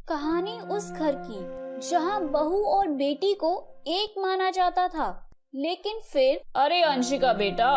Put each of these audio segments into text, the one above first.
कहानी उस घर की जहाँ बहू और बेटी को एक माना जाता था, लेकिन फिर अरे अंशिका बेटा,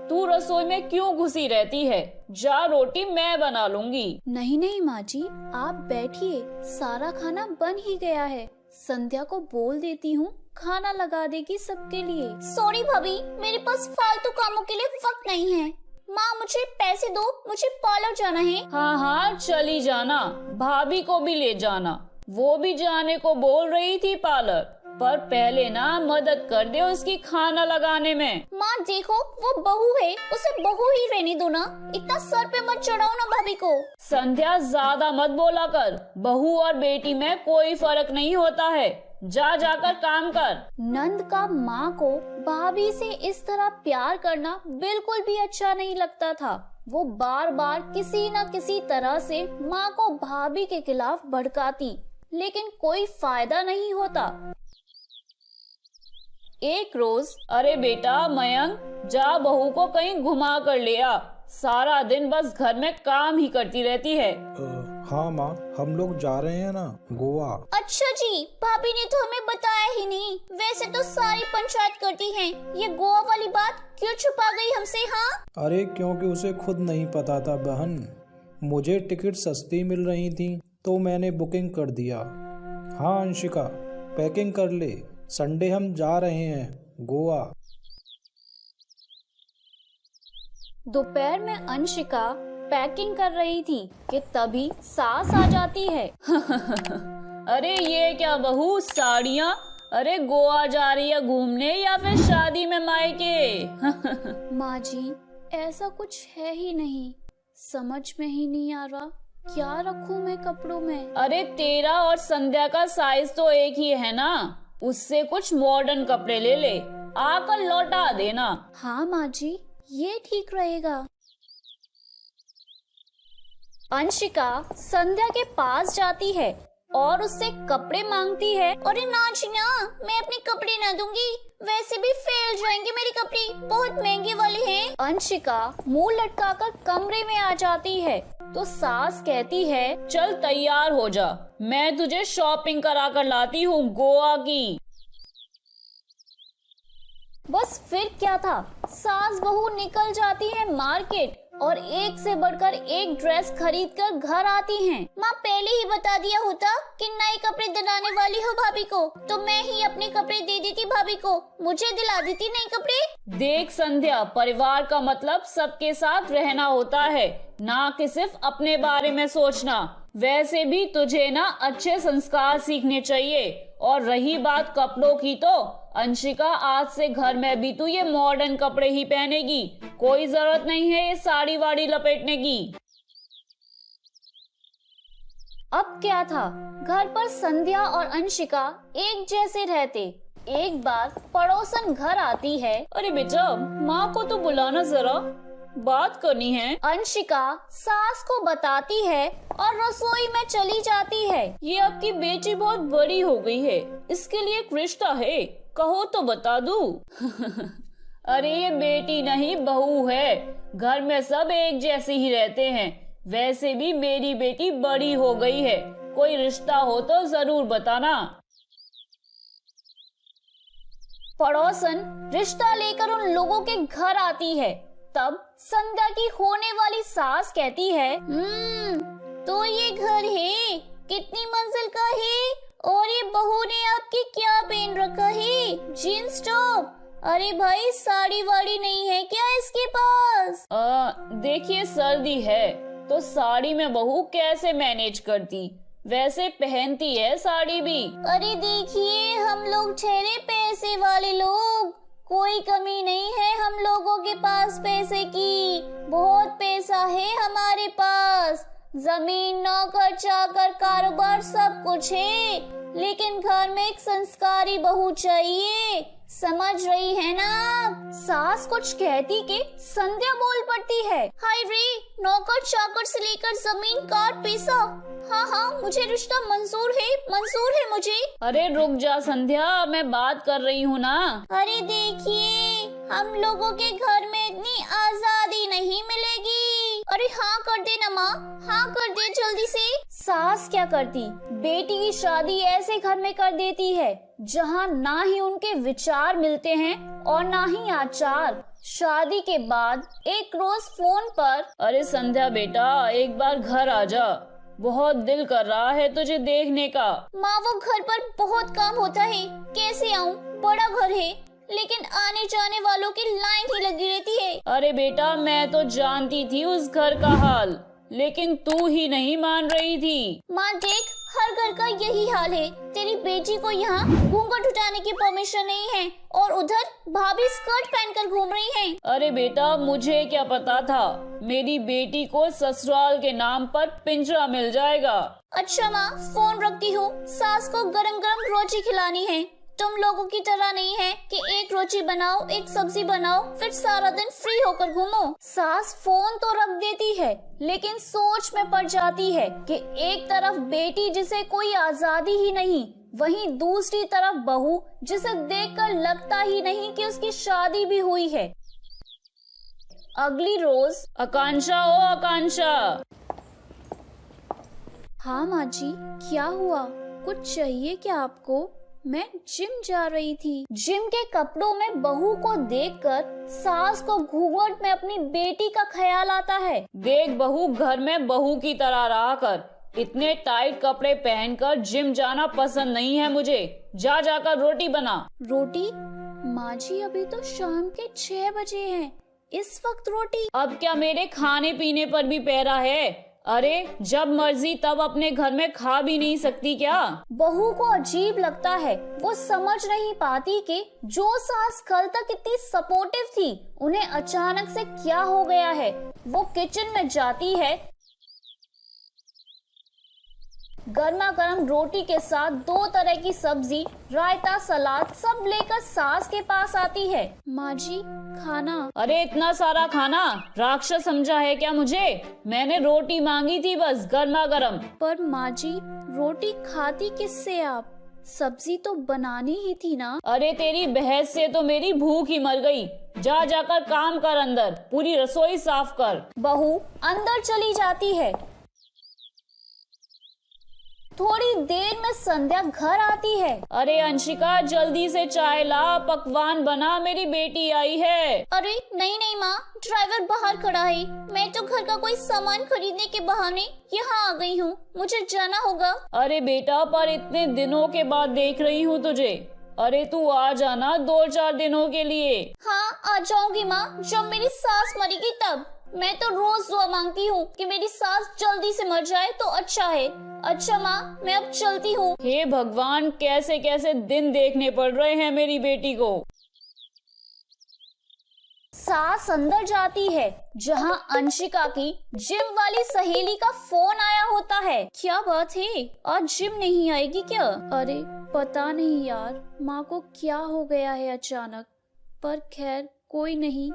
तू रसोई में क्यों घुसी रहती है? जा, रोटी मैं बना लूंगी। नहीं नहीं माँ जी, आप बैठिए, सारा खाना बन ही गया है। संध्या को बोल देती हूँ, खाना लगा देगी सबके लिए। सॉरी भाभी, मेरे पास फालतू कामों के लिए वक्त नहीं है। माँ मुझे पैसे दो, मुझे पार्लर जाना है। हाँ हाँ चली जाना, भाभी को भी ले जाना। वो भी जाने को बोल रही थी पार्लर, पर पहले ना मदद कर दे उसकी खाना लगाने में। माँ देखो, वो बहू है, उसे बहू ही रहने दो ना, इतना सर पे मत चढ़ाओ ना भाभी को। संध्या ज्यादा मत बोला कर, बहू और बेटी में कोई फर्क नहीं होता है। जा जाकर काम कर। नंद का माँ को भाभी से इस तरह प्यार करना बिल्कुल भी अच्छा नहीं लगता था। वो बार बार किसी न किसी तरह से माँ को भाभी के खिलाफ भड़काती, लेकिन कोई फायदा नहीं होता। एक रोज, अरे बेटा मयंक, जा बहू को कहीं घुमा कर ले आ, सारा दिन बस घर में काम ही करती रहती है। हाँ माँ, हम लोग जा रहे हैं ना गोवा। अच्छा जी, भाभी ने तो हमें बताया ही नहीं। वैसे तो सारी पंचायत करती हैं। ये गोवा वाली बात क्यों छुपा गई हमसे? हाँ अरे क्योंकि उसे खुद नहीं पता था बहन। मुझे टिकट सस्ती मिल रही थी तो मैंने बुकिंग कर दिया। हाँ अंशिका, पैकिंग कर ले, संडे हम जा रहे हैं गोवा। दोपहर में अंशिका पैकिंग कर रही थी कि तभी सास आ जाती है। अरे ये क्या बहू, साड़ियाँ? अरे गोवा जा रही है घूमने या फिर शादी में मायके? माँ जी, ऐसा कुछ है ही नहीं, समझ में ही नहीं आ रहा क्या रखूं मैं कपड़ों में। अरे तेरा और संध्या का साइज तो एक ही है ना, उससे कुछ मॉडर्न कपड़े ले ले, आकर लौटा देना। हाँ माँ जी, ये ठीक रहेगा। अंशिका संध्या के पास जाती है और उससे कपड़े मांगती है। अरे ना जी ना, मैं अपने कपड़े ना दूंगी, वैसे भी फेल जाएंगे मेरे कपड़े, बहुत महंगे वाले हैं। अंशिका मुंह लटकाकर कमरे में आ जाती है तो सास कहती है, चल तैयार हो जा, मैं तुझे शॉपिंग करा कर लाती हूँ गोवा की। बस फिर क्या था, सास बहू निकल जाती है मार्केट और एक से बढ़कर एक ड्रेस खरीद कर घर आती हैं। माँ पहले ही बता दिया होता कि नए कपड़े दिलाने वाली हो भाभी को, तो मैं ही अपने कपड़े दे देती भाभी को, मुझे दिला देती नए कपड़े। देख संध्या, परिवार का मतलब सबके साथ रहना होता है, ना कि सिर्फ अपने बारे में सोचना। वैसे भी तुझे ना अच्छे संस्कार सीखने चाहिए। और रही बात कपड़ों की, तो अंशिका आज से घर में भी तू ये मॉडर्न कपड़े ही पहनेगी, कोई जरूरत नहीं है ये साड़ी वाड़ी लपेटने की। अब क्या था, घर पर संध्या और अंशिका एक जैसे रहते। एक बार पड़ोसन घर आती है। अरे बेटा, माँ को तो बुलाना जरा, बात करनी है। अंशिका सास को बताती है और रसोई में चली जाती है। ये आपकी बेटी बहुत बड़ी हो गई है, इसके लिए एक रिश्ता है, कहो तो बता दूं। अरे ये बेटी नहीं बहू है, घर में सब एक जैसे ही रहते हैं। वैसे भी मेरी बेटी बड़ी हो गई है, कोई रिश्ता हो तो जरूर बताना। पड़ोसन रिश्ता लेकर उन लोगों के घर आती है। तब संध्या की होने वाली सास कहती है, तो ये घर है, कितनी मंजिल का है? और ये बहू ने आपकी क्या पहन रखा है? Jeans top? अरे भाई, साड़ी वाड़ी नहीं है क्या इसके पास? देखिए सर्दी है तो साड़ी में बहू कैसे मैनेज करती, वैसे पहनती है साड़ी भी। अरे देखिए, हम लोग ठहरे पैसे वाले लोग, कोई कमी नहीं है हम लोगों के पास पैसे की, बहुत पैसा है हमारे पास, जमीन, नौकर चाकर, कारोबार सब कुछ है, लेकिन घर में एक संस्कारी बहू चाहिए, समझ रही है ना? सास कुछ कहती कि संध्या बोल पड़ती है, हाय रे, नौकर चाकर से लेकर जमीन, कार, पैसा, हाँ हाँ मुझे रिश्ता मंजूर है मुझे। अरे रुक जा संध्या, मैं बात कर रही हूँ ना। अरे देखिए, हम लोगों के घर में इतनी आजादी नहीं मिलेगी। अरे हाँ कर देना माँ, हाँ कर दे जल्दी से। सास क्या करती, बेटी की शादी ऐसे घर में कर देती है जहाँ ना ही उनके विचार मिलते हैं और ना ही आचार। शादी के बाद एक रोज फोन पर, अरे संध्या बेटा, एक बार घर आ जा, बहुत दिल कर रहा है तुझे देखने का। माँ वो घर पर बहुत काम होता है, कैसे आऊँ, बड़ा घर है लेकिन आने जाने वालों की लाइन ही लगी रहती है। अरे बेटा, मैं तो जानती थी उस घर का हाल, लेकिन तू ही नहीं मान रही थी। माँ देख, हर घर का यही हाल है। तेरी बेटी को यहाँ घूंघट उठाने की परमिशन नहीं है और उधर भाभी स्कर्ट पहनकर घूम रही हैं। अरे बेटा, मुझे क्या पता था मेरी बेटी को ससुराल के नाम पर पिंजरा मिल जाएगा। अच्छा माँ, फोन रखती हूँ, सास को गरम गरम रोटी खिलानी है। तुम लोगों की तरह नहीं है कि एक रोटी बनाओ, एक सब्जी बनाओ, फिर सारा दिन फ्री होकर घूमो। सास फोन तो रख देती है लेकिन सोच में पड़ जाती है कि एक तरफ बेटी जिसे कोई आजादी ही नहीं, वहीं दूसरी तरफ बहू जिसे देखकर लगता ही नहीं कि उसकी शादी भी हुई है। अगली रोज, आकांक्षा, ओ आकांक्षा। हाँ माँ जी, क्या हुआ, कुछ चाहिए क्या आपको? मैं जिम जा रही थी। जिम के कपड़ों में बहू को देखकर सास को घूंघट में अपनी बेटी का ख्याल आता है। देख बहू, घर में बहू की तरह रहा कर, इतने टाइट कपड़े पहनकर जिम जाना पसंद नहीं है मुझे। जा जाकर रोटी बना। रोटी? माँ जी, अभी तो शाम के 6 बजे हैं, इस वक्त रोटी? अब क्या मेरे खाने पीने पर भी पहरा है? अरे जब मर्जी तब अपने घर में खा भी नहीं सकती क्या? बहू को अजीब लगता है, वो समझ नहीं पाती कि जो सास कल तक इतनी सपोर्टिव थी, उन्हें अचानक से क्या हो गया है। वो किचन में जाती है, गर्मा गर्म रोटी के साथ 2 तरह की सब्जी, रायता, सलाद सब लेकर सास के पास आती है। माँ जी, खाना। अरे इतना सारा खाना, राक्षस समझा है क्या मुझे? मैंने रोटी मांगी थी बस, गर्मा गर्म। पर माँ जी, रोटी खाती किससे आप? सब्जी तो बनानी ही थी ना। अरे तेरी बहस से तो मेरी भूख ही मर गई। जा जाकर काम कर, अंदर पूरी रसोई साफ कर। बहू अंदर चली जाती है। थोड़ी देर में संध्या घर आती है। अरे अंशिका, जल्दी से चाय ला, पकवान बना, मेरी बेटी आई है। अरे नहीं नहीं माँ, ड्राइवर बाहर खड़ा है, मैं तो घर का कोई सामान खरीदने के बहाने यहाँ आ गई हूँ, मुझे जाना होगा। अरे बेटा, पर इतने दिनों के बाद देख रही हूँ तुझे। अरे तू आ जाना 2-4 दिनों के लिए। हाँ आ जाऊंगी माँ, जब मेरी सास मरेगी तब। मैं तो रोज दुआ मांगती हूँ कि मेरी सास जल्दी से मर जाए तो अच्छा है। अच्छा माँ, मैं अब चलती हूँ। हे भगवान, कैसे कैसे दिन देखने पड़ रहे हैं मेरी बेटी को। सास अंदर जाती है जहाँ अंशिका की जिम वाली सहेली का फोन आया होता है। क्या बात है, आज जिम नहीं आएगी क्या? अरे पता नहीं यार, माँ को क्या हो गया है अचानक। पर खैर कोई नहीं,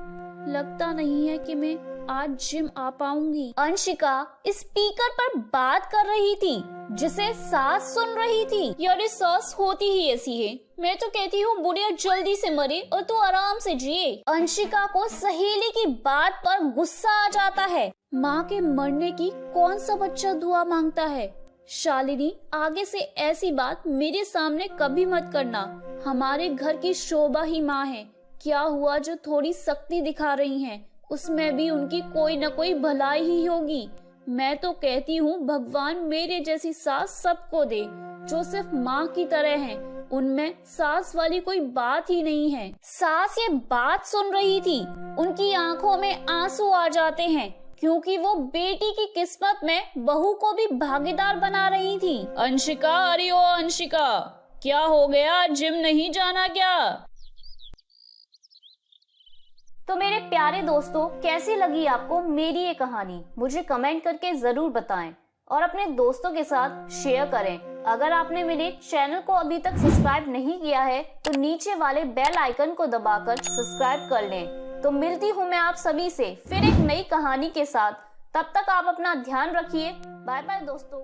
लगता नहीं है कि मैं आज जिम आ पाऊंगी। अंशिका स्पीकर पर बात कर रही थी जिसे सास सुन रही थी। यार सास होती ही ऐसी है, मैं तो कहती हूँ बुढ़िया जल्दी से मरे और तू आराम से जिए। अंशिका को सहेली की बात पर गुस्सा आ जाता है। माँ के मरने की कौन सा बच्चा दुआ मांगता है? शालिनी, आगे से ऐसी बात मेरे सामने कभी मत करना। हमारे घर की शोभा ही माँ है। क्या हुआ जो थोड़ी सख्ती दिखा रही हैं, उसमें भी उनकी कोई न कोई भलाई ही होगी। मैं तो कहती हूँ भगवान मेरे जैसी सास सबको दे जो सिर्फ माँ की तरह हैं। उनमें सास वाली कोई बात ही नहीं है। सास ये बात सुन रही थी, उनकी आंखों में आंसू आ जाते हैं क्योंकि वो बेटी की किस्मत में बहू को भी भागीदार बना रही थी। अंशिका, अरे ओ अंशिका, क्या हो गया, जिम नहीं जाना क्या? तो मेरे प्यारे दोस्तों, कैसी लगी आपको मेरी ये कहानी? मुझे कमेंट करके जरूर बताएं और अपने दोस्तों के साथ शेयर करें। अगर आपने मेरे चैनल को अभी तक सब्सक्राइब नहीं किया है तो नीचे वाले बेल आइकन को दबाकर सब्सक्राइब कर लें। तो मिलती हूँ मैं आप सभी से फिर एक नई कहानी के साथ। तब तक आप अपना ध्यान रखिए। बाय बाय दोस्तों।